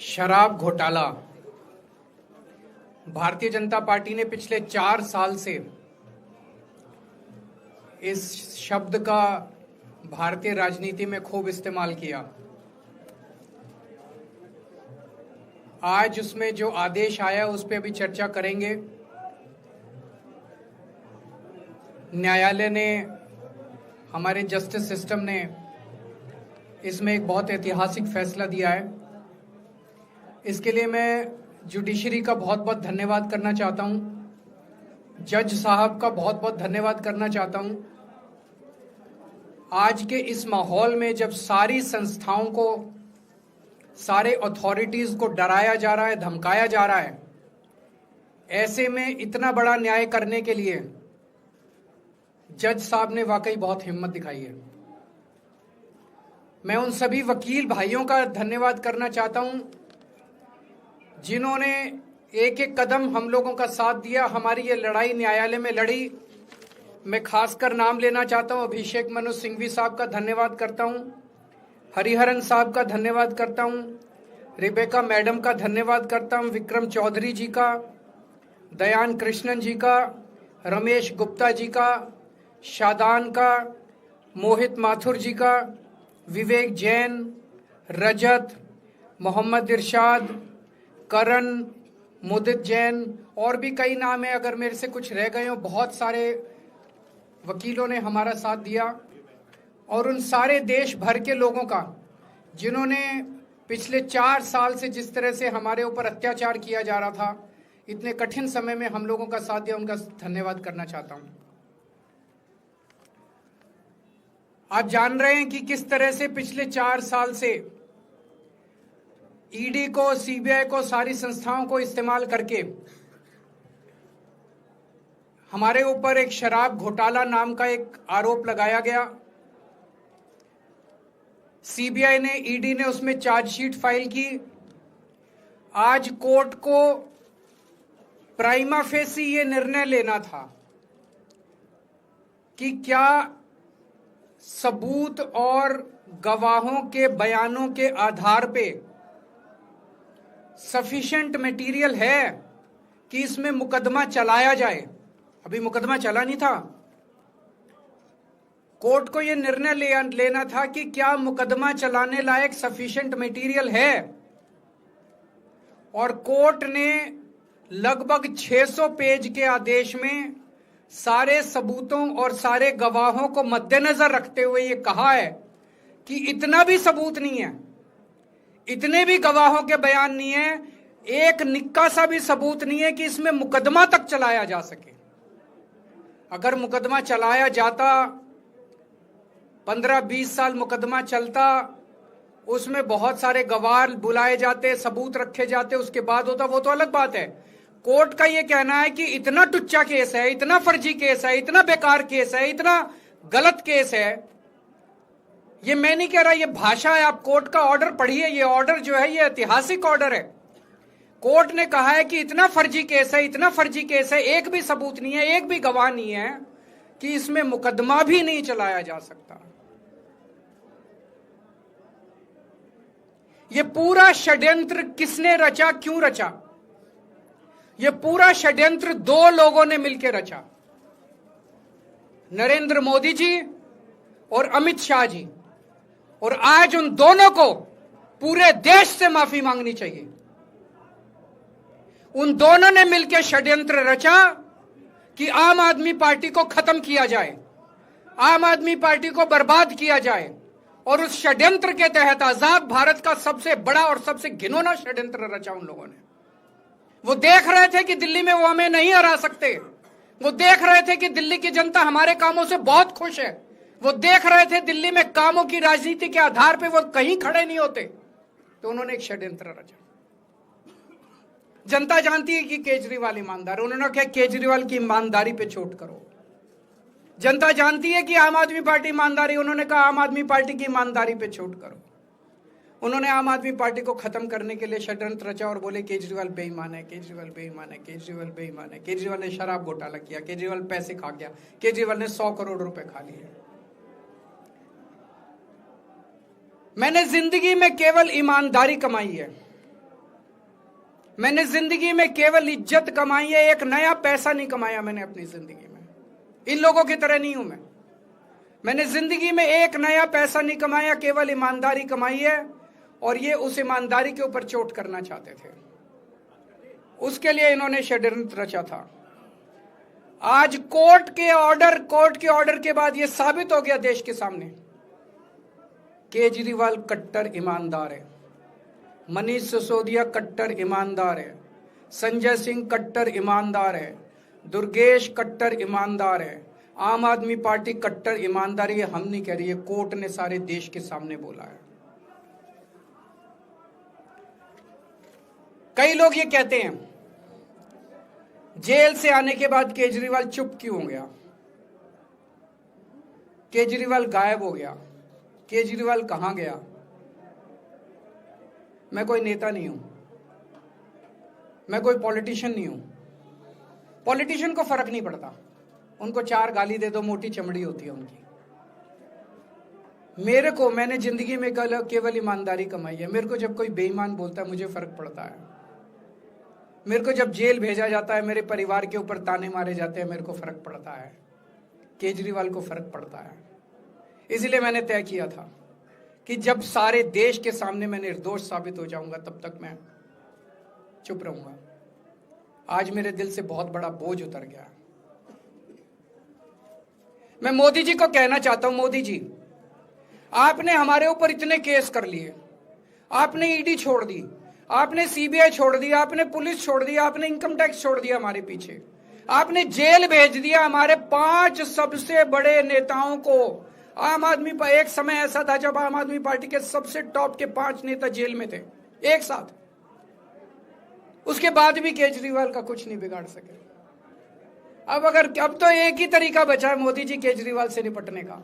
शराब घोटाला। भारतीय जनता पार्टी ने पिछले 4 साल से इस शब्द का भारतीय राजनीति में खूब इस्तेमाल किया। आज उसमें जो आदेश आया उस पर अभी चर्चा करेंगे। न्यायालय ने, हमारे जस्टिस सिस्टम ने इसमें एक बहुत ऐतिहासिक फैसला दिया है। इसके लिए मैं जुडिशरी का बहुत बहुत धन्यवाद करना चाहता हूं, जज साहब का बहुत बहुत धन्यवाद करना चाहता हूं। आज के इस माहौल में जब सारी संस्थाओं को, सारे अथॉरिटीज को डराया जा रहा है, धमकाया जा रहा है, ऐसे में इतना बड़ा न्याय करने के लिए जज साहब ने वाकई बहुत हिम्मत दिखाई है। मैं उन सभी वकील भाइयों का धन्यवाद करना चाहता हूं जिन्होंने एक एक कदम हम लोगों का साथ दिया, हमारी ये लड़ाई न्यायालय में लड़ी। मैं खासकर नाम लेना चाहता हूं, अभिषेक मनु सिंघवी साहब का धन्यवाद करता हूं, हरिहरन साहब का धन्यवाद करता हूं, रिबेका मैडम का धन्यवाद करता हूं, विक्रम चौधरी जी का, दयान कृष्णन जी का, रमेश गुप्ता जी का, शादान का, मोहित माथुर जी का, विवेक जैन, रजत, मोहम्मद इरशाद, करण, मुदित जैन, और भी कई नाम है, अगर मेरे से कुछ रह गए हो। बहुत सारे वकीलों ने हमारा साथ दिया, और उन सारे देश भर के लोगों का जिन्होंने पिछले 4 साल से जिस तरह से हमारे ऊपर अत्याचार किया जा रहा था, इतने कठिन समय में हम लोगों का साथ दिया, उनका धन्यवाद करना चाहता हूं। आप जान रहे हैं कि किस तरह से पिछले 4 साल से ईडी को, सीबीआई को, सारी संस्थाओं को इस्तेमाल करके हमारे ऊपर एक शराब घोटाला नाम का एक आरोप लगाया गया। सीबीआई ने, ईडी ने उसमें चार्जशीट फाइल की। आज कोर्ट को प्राइमा फेसी ये निर्णय लेना था कि क्या सबूत और गवाहों के बयानों के आधार पे सफिशिएंट मटेरियल है कि इसमें मुकदमा चलाया जाए। अभी मुकदमा चला नहीं था। कोर्ट को यह निर्णय लेना था कि क्या मुकदमा चलाने लायक सफिशिएंट मटेरियल है, और कोर्ट ने लगभग 600 पेज के आदेश में सारे सबूतों और सारे गवाहों को मद्देनजर रखते हुए यह कहा है कि इतना भी सबूत नहीं है, इतने भी गवाहों के बयान नहीं है, एक निक्का सा भी सबूत नहीं है कि इसमें मुकदमा तक चलाया जा सके। अगर मुकदमा चलाया जाता, 15-20 साल मुकदमा चलता, उसमें बहुत सारे गवाह बुलाए जाते, सबूत रखे जाते, उसके बाद होता, वो तो अलग बात है। कोर्ट का यह कहना है कि इतना टुच्चा केस है, इतना फर्जी केस है, इतना बेकार केस है, इतना गलत केस है। ये मैं नहीं कह रहा, ये भाषा है। आप कोर्ट का ऑर्डर पढ़िए। ये ऑर्डर जो है ये ऐतिहासिक ऑर्डर है। कोर्ट ने कहा है कि इतना फर्जी केस है, इतना फर्जी केस है, एक भी सबूत नहीं है, एक भी गवाह नहीं है कि इसमें मुकदमा भी नहीं चलाया जा सकता। ये पूरा षड्यंत्र किसने रचा, क्यों रचा? ये पूरा षड्यंत्र 2 लोगों ने मिलकर रचा, नरेंद्र मोदी जी और अमित शाह जी। और आज उन दोनों को पूरे देश से माफी मांगनी चाहिए। उन दोनों ने मिलकर षड्यंत्र रचा कि आम आदमी पार्टी को खत्म किया जाए, आम आदमी पार्टी को बर्बाद किया जाए, और उस षड्यंत्र के तहत आजाद भारत का सबसे बड़ा और सबसे घिनौना षड्यंत्र रचा उन लोगों ने। वो देख रहे थे कि दिल्ली में वो हमें नहीं हरा सकते। वो देख रहे थे कि दिल्ली की जनता हमारे कामों से बहुत खुश है। वो देख रहे थे दिल्ली में कामों की राजनीति के आधार पे वो कहीं खड़े नहीं होते, तो उन्होंने एक षड्यंत्र रचा। जनता जानती है कि केजरीवाल ईमानदार, उन्होंने कहा केजरीवाल की ईमानदारी पे चोट करो। जनता जानती है कि आम आदमी पार्टी ईमानदारी, उन्होंने कहा आम आदमी पार्टी की ईमानदारी पे चोट करो। उन्होंने आम आदमी पार्टी को खत्म करने के लिए षड्यंत्र रचा और बोले केजरीवाल बेईमान है, केजरीवाल बेईमान है, केजरीवाल बेईमान है। केजरीवाल ने शराब घोटाला किया, केजरीवाल पैसे खा गया, केजरीवाल ने 100 करोड़ रुपए खा लिए। मैंने जिंदगी में केवल ईमानदारी कमाई है, मैंने जिंदगी में केवल इज्जत कमाई है, एक नया पैसा नहीं कमाया मैंने अपनी जिंदगी में। इन लोगों की तरह नहीं हूं मैंने जिंदगी में एक नया पैसा नहीं कमाया, केवल ईमानदारी कमाई है। और ये उस ईमानदारी के ऊपर चोट करना चाहते थे, उसके लिए इन्होंने षड्यंत्र रचा था। आज कोर्ट के ऑर्डर के बाद यह साबित हो गया देश के सामने, केजरीवाल कट्टर ईमानदार है, मनीष सिसोदिया कट्टर ईमानदार है, संजय सिंह कट्टर ईमानदार है, दुर्गेश कट्टर ईमानदार है, आम आदमी पार्टी कट्टर ईमानदारी है। हम नहीं कह रही है, कोर्ट ने सारे देश के सामने बोला है। कई लोग ये कहते हैं जेल से आने के बाद केजरीवाल चुप क्यों हो गया, केजरीवाल गायब हो गया, केजरीवाल कहां गया। मैं कोई नेता नहीं हूं, मैं कोई पॉलिटिशियन नहीं हूं। पॉलिटिशियन को फर्क नहीं पड़ता, उनको 4 गाली दे दो, मोटी चमड़ी होती है उनकी। मैंने जिंदगी में केवल ईमानदारी कमाई है। मेरे को जब कोई बेईमान बोलता है मुझे फर्क पड़ता है, मेरे को जब जेल भेजा जाता है, मेरे परिवार के ऊपर ताने मारे जाते हैं, मेरे को फर्क पड़ता है। केजरीवाल को फर्क पड़ता है। इसलिए मैंने तय किया था कि जब सारे देश के सामने मैं निर्दोष साबित हो जाऊंगा तब तक मैं चुप रहूंगा। आज मेरे दिल से बहुत बड़ा बोझ उतर गया। मैं मोदी जी को कहना चाहता हूं, मोदी जी आपने हमारे ऊपर इतने केस कर लिए, आपने ईडी छोड़ दी, आपने सीबीआई छोड़ दी, आपने पुलिस छोड़ दी, आपने इनकम टैक्स छोड़ दिया हमारे पीछे, आपने जेल भेज दिया हमारे 5 सबसे बड़े नेताओं को। एक समय ऐसा था जब आम आदमी पार्टी के सबसे टॉप के 5 नेता जेल में थे एक साथ। उसके बाद भी केजरीवाल का कुछ नहीं बिगाड़ सके। अब तो एक ही तरीका बचा है मोदी जी केजरीवाल से निपटने का,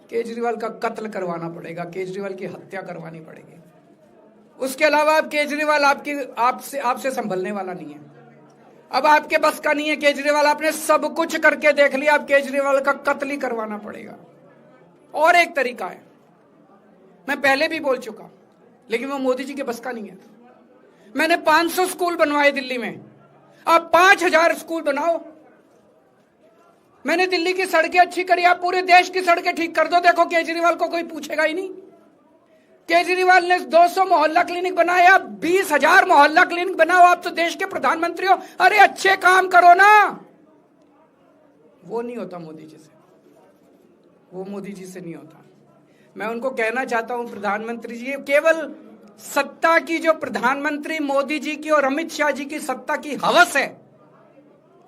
केजरीवाल का कत्ल करवाना पड़ेगा, केजरीवाल की हत्या करवानी पड़ेगी। उसके अलावा अब केजरीवाल आपसे संभलने वाला नहीं है। अब आपके बस का नहीं है केजरीवाल, आपने सब कुछ करके देख लिया, अब केजरीवाल का कत्ल ही करवाना पड़ेगा। और एक तरीका है, मैं पहले भी बोल चुका, लेकिन वो मोदी जी के बस का नहीं है। मैंने 500 स्कूल बनवाए दिल्ली में, आप 5000 स्कूल बनाओ। मैंने दिल्ली की सड़कें अच्छी करी, आप पूरे देश की सड़कें ठीक कर दो, देखो केजरीवाल को कोई पूछेगा ही नहीं। केजरीवाल ने 200 मोहल्ला क्लिनिक बनाए, आप 20,000 मोहल्ला क्लिनिक बनाओ। आप तो देश के प्रधानमंत्री हो, अरे अच्छे काम करो ना। वो नहीं होता मोदी जी से, वो मोदी जी से नहीं होता। मैं उनको कहना चाहता हूं, प्रधानमंत्री जी, केवल सत्ता की जो प्रधानमंत्री मोदी जी की और अमित शाह जी की सत्ता की हवस है,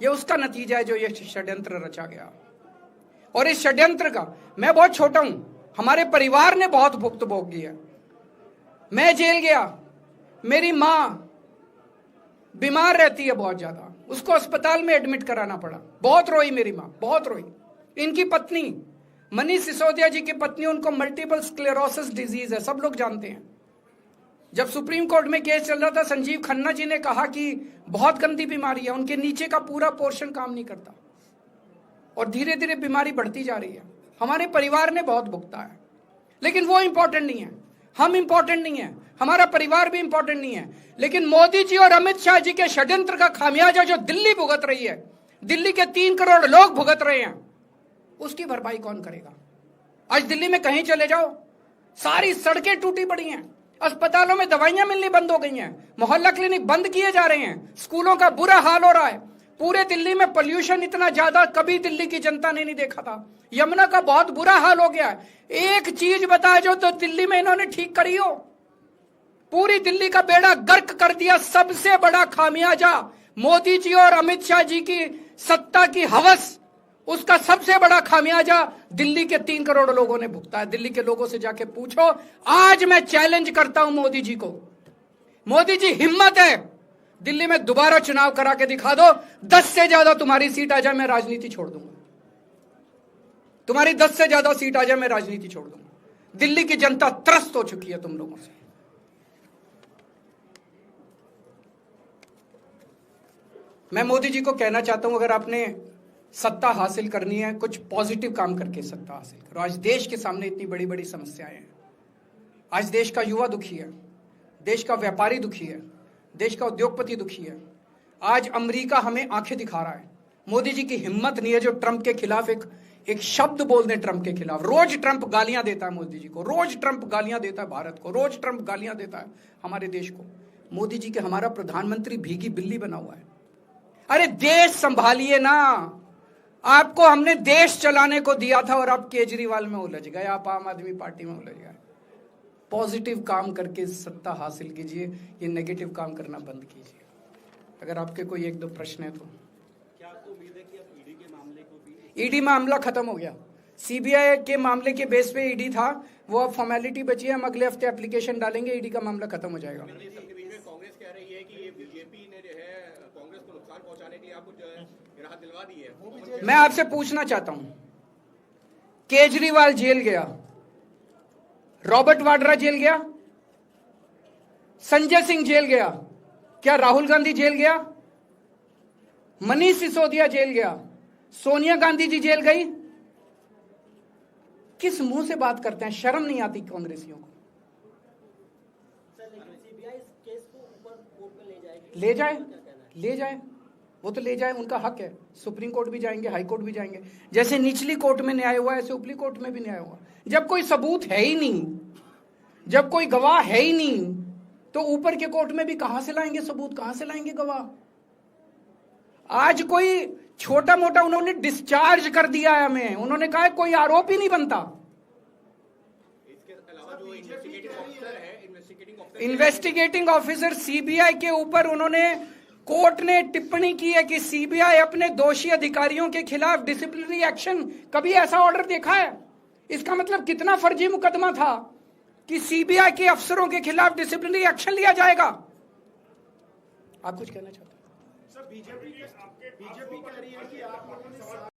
ये उसका नतीजा है जो ये षड्यंत्र रचा गया। और इस षड्यंत्र का मैं बहुत छोटा हूं, हमारे परिवार ने बहुत भुगत भोगी है। मैं जेल गया, मेरी मां बीमार रहती है बहुत ज्यादा, उसको अस्पताल में एडमिट कराना पड़ा, बहुत रोई मेरी मां, बहुत रोई। इनकी पत्नी मनीष सिसोदिया जी की पत्नी, उनको मल्टीपल स्क्लेरोसिस डिजीज है, सब लोग जानते हैं। जब सुप्रीम कोर्ट में केस चल रहा था, संजीव खन्ना जी ने कहा कि बहुत गंदी बीमारी है, उनके नीचे का पूरा पोर्शन काम नहीं करता और धीरे धीरे बीमारी बढ़ती जा रही है। हमारे परिवार ने बहुत भुगता है, लेकिन वो इंपॉर्टेंट नहीं है, हम इंपॉर्टेंट नहीं है, हमारा परिवार भी इंपॉर्टेंट नहीं है। लेकिन मोदी जी और अमित शाह जी के षड्यंत्र का खामियाजा जो दिल्ली भुगत रही है, दिल्ली के 3 करोड़ लोग भुगत रहे हैं, उसकी भरपाई कौन करेगा? आज दिल्ली में कहीं चले जाओ, सारी सड़कें टूटी पड़ी हैं, अस्पतालों में दवाइयां मिलनी बंद हो गई हैं, मोहल्ला क्लिनिक बंद किए जा रहे हैं, स्कूलों का बुरा हाल हो रहा है। पूरे दिल्ली में पोल्यूशन इतना ज्यादा कभी दिल्ली की जनता ने नहीं देखा था। यमुना का बहुत बुरा हाल हो गया है। एक चीज बता जो तो दिल्ली में इन्होंने ठीक करी हो, पूरी दिल्ली का बेड़ा गर्क कर दिया। सबसे बड़ा खामियाजा मोदी जी और अमित शाह जी की सत्ता की हवस, उसका सबसे बड़ा खामियाजा दिल्ली के 3 करोड़ लोगों ने भुगता है। दिल्ली के लोगों से जाके पूछो। आज मैं चैलेंज करता हूं मोदी जी को, मोदी जी हिम्मत है दिल्ली में दोबारा चुनाव करा के दिखा दो, 10 से ज्यादा तुम्हारी सीट आ जाए, मैं राजनीति छोड़ दूंगा। तुम्हारी 10 से ज्यादा सीट आ जाए, मैं राजनीति छोड़ दूंगा। दिल्ली की जनता त्रस्त हो चुकी है तुम लोगों से। मैं मोदी जी को कहना चाहता हूं, अगर आपने सत्ता हासिल करनी है, कुछ पॉजिटिव काम करके सत्ता हासिल करो। आज देश के सामने इतनी बड़ी बड़ी समस्याएं हैं। आज देश का युवा दुखी है, देश का व्यापारी दुखी है, देश का उद्योगपति दुखी है। आज अमेरिका हमें आंखें दिखा रहा है। मोदी जी की हिम्मत नहीं है जो ट्रंप के खिलाफ एक शब्द बोल दें। ट्रंप के खिलाफ रोज ट्रंप गालियां देता है मोदी जी को, रोज ट्रंप गालियां देता है भारत को, रोज ट्रंप गालियां देता है हमारे देश को। मोदी जी के हमारा प्रधानमंत्री भीगी बिल्ली बना हुआ है। अरे देश संभालिए ना। आपको हमने देश चलाने को दिया था और आप केजरीवाल में उलझ गए, आप आम आदमी पार्टी में उलझ गए। पॉजिटिव काम करके सत्ता हासिल कीजिए, ये नेगेटिव काम करना बंद कीजिए। अगर आपके कोई एक दो प्रश्न है तो। क्या आपको उम्मीद है कि अब ईडी के मामले को भी? ईडी मामला खत्म हो गया। सीबीआई के मामले के बेस पे ईडी था, वो अब फॉर्मेलिटी बची है। हम अगले हफ्ते एप्लीकेशन डालेंगे, ईडी का मामला खत्म हो जाएगा। सबके बीच में कांग्रेस कह रही है कि ये बीजेपी ने जो है कांग्रेस को नुकसान पहुंचाने के लिए आपको जो है राहत दिलवा दी है। मैं आपसे पूछना चाहता हूं, केजरीवाल जेल गया, रॉबर्ट वाड्रा जेल गया, संजय सिंह जेल गया, क्या राहुल गांधी जेल गया? मनीष सिसोदिया जेल गया, सोनिया गांधी जी जेल गई? किस मुंह से बात करते हैं? शर्म नहीं आती कांग्रेसियों को? सीबीआई इस केस को ऊपर कोर्ट में ले जाए, वो तो ले जाए, उनका हक है। सुप्रीम कोर्ट भी जाएंगे, हाई कोर्ट भी जाएंगे। जैसे निचली कोर्ट में न्याय हुआ, ऐसे ऊपरी कोर्ट में भी न्याय हुआ। जब कोई सबूत है ही नहीं, जब कोई गवाह है ही नहीं, तो ऊपर के कोर्ट में भी कहां से लाएंगे सबूत, कहां से लाएंगे गवाह? आज कोई छोटा मोटा उन्होंने डिस्चार्ज कर दिया है हमें, उन्होंने कहा कोई आरोप ही नहीं बनता। इसके अलावा जो इन्वेस्टिगेटिंग ऑफिसर है, इन्वेस्टिगेटिंग ऑफिसर सीबीआई के ऊपर उन्होंने, कोर्ट ने टिप्पणी की है कि सीबीआई अपने दोषी अधिकारियों के खिलाफ डिसिप्लिनरी एक्शन, कभी ऐसा ऑर्डर देखा है? इसका मतलब कितना फर्जी मुकदमा था कि सीबीआई के अफसरों के खिलाफ डिसिप्लिनरी एक्शन लिया जाएगा। आप कुछ कहना चाहते हैं? सर, बीजेपी कह रही है कि आप